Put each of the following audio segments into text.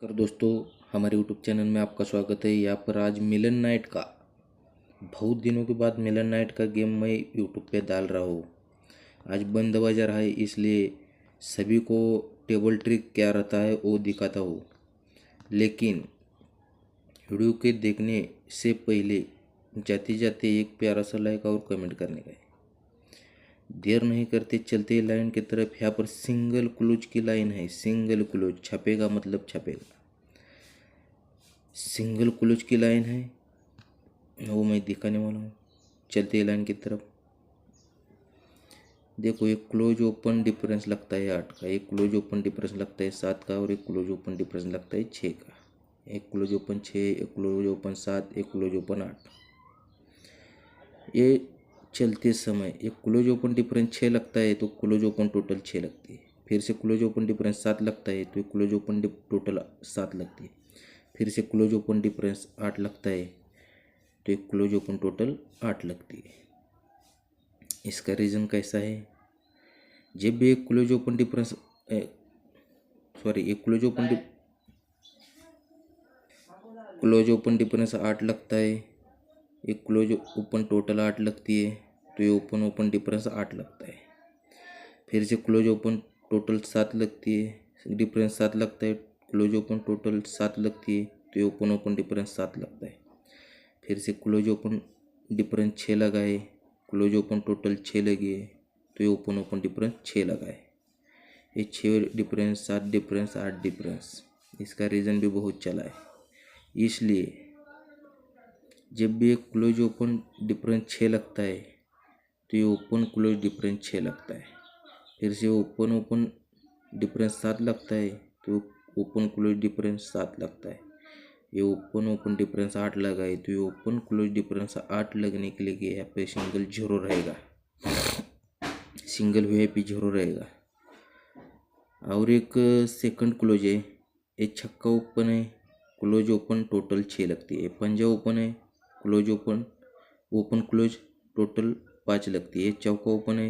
नमस्कार दोस्तों, हमारे यूट्यूब चैनल में आपका स्वागत है। यहाँ पर आज मिलन नाइट का बहुत दिनों के बाद मिलन नाइट का गेम मैं यूट्यूब पे डाल रहा हूँ। आज बंद बाजार है, इसलिए सभी को टेबल ट्रिक क्या रहता है वो दिखाता हूँ। लेकिन वीडियो के देखने से पहले जाते जाते एक प्यारा सा लाइक और कमेंट करने का है। देर नहीं करते, चलते लाइन की तरफ। यहाँ पर सिंगल क्लोज की लाइन है। सिंगल क्लोज छपेगा मतलब छपेगा। सिंगल क्लोज की लाइन है, वो मैं दिखाने वाला हूँ। चलते लाइन की तरफ देखो, एक क्लोज ओपन डिफरेंस लगता है 8 का, एक क्लोज ओपन डिफरेंस लगता है 7 का और एक क्लोज ओपन डिफरेंस लगता है 6 का। एक क्लोज ओपन 6, एक क्लोज ओपन 7, एक क्लोज ओपन 8। ये चलते समय एक क्लोज ओपन डिफरेंस 6 लगता है तो क्लोज ओपन टोटल 6 लगती है। फिर से क्लोज ओपन डिफरेंस 7 लगता है तो क्लोज ओपन टोटल 7 लगती है। फिर से क्लोज ओपन डिफरेंस 8 लगता है तो एक क्लोज ओपन टोटल 8 लगती है। इसका रीज़न कैसा है? जब भी एक क्लोज ओपन डिफरेंस एक क्लोज ओपन डिफरेंस 8 लगता है, एक क्लोज ओपन टोटल 8 लगती है तो ये ओपन ओपन डिफरेंस 8 लगता है। फिर से क्लोज ओपन टोटल 7 लगती है, डिफरेंस 7 लगता है, क्लोज ओपन टोटल 7 लगती है तो ये ओपन ओपन डिफरेंस 7 लगता है। फिर से क्लोज ओपन डिफरेंस 6 लगाए, क्लोज ओपन टोटल 6 लगी है तो ये ओपन ओपन डिफरेंस 6 लगाए। ये 6 डिफरेंस 7 डिफरेंस 8 डिफरेंस, इसका रीज़न भी बहुत चला है। इसलिए जब भी एक क्लोज ओपन डिफरेंस 6 लगता है तो ये ओपन क्लोज डिफरेंस 6 लगता है। फिर से ओपन ओपन डिफरेंस 7 लगता है तो ओपन क्लोज डिफरेंस 7 लगता है। ये ओपन ओपन डिफरेंस 8 लगा है तो ये ओपन क्लोज डिफरेंस 8 लगने के लिए यहाँ पे सिंगल जीरो रहेगा, सिंगल वीआईपी जीरो रहेगा। और एक सेकंड क्लोज है, ये छक्का ओपन है, क्लोज ओपन टोटल 6 लगती है। पंजा ओपन है, close open open close total 5 लगती है। चौका ओपन है,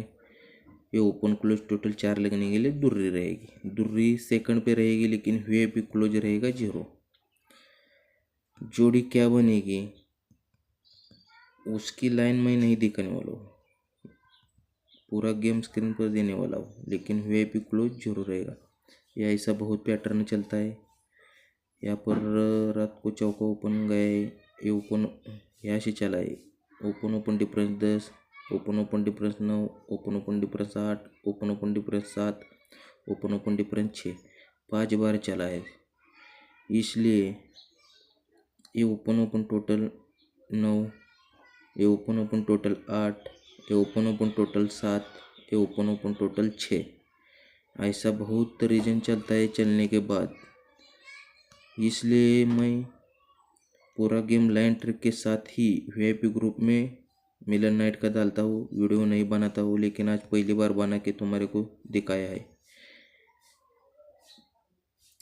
ये ओपन क्लोज टोटल 4 लगने के लिए दुर्री रहेगी। दुर्री सेकंड पे रहेगी लेकिन वीआईपी क्लोज रहेगा जीरो। जोड़ी क्या बनेगी उसकी लाइन मैं नहीं दिखाने वाला हूँ, पूरा गेम स्क्रीन पर देने वाला हूँ, लेकिन वीआईपी क्लोज जीरो रहेगा। यह ऐसा बहुत पैटर्न चलता है। यहाँ पर रात को चौका ओपन गए, ये ओपन यहाँ से चला है, open open difference 10, open open difference 9, open open difference 8, open open difference 7, open open difference 6, 5 बार चला है। इसलिए ये ओपन ओपन टोटल 9, ये ओपन ओपन टोटल 8, ये ओपन ओपन टोटल 7, ये ओपन ओपन टोटल 6। ऐसा बहुत रीजन चलता है चलने के बाद। इसलिए मैं पूरा गेम लाइन ट्रिक के साथ ही वीआईपी ग्रुप में मिलन नाइट का डालता हूँ। वीडियो नहीं बनाता हूँ, लेकिन आज पहली बार बना के तुम्हारे को दिखाया है।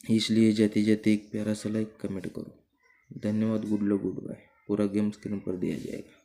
इसलिए जाते जाते एक प्यारा सा लाइक कमेंट करो। धन्यवाद, गुड लक, गुड बाय। पूरा गेम स्क्रीन पर दिया जाएगा।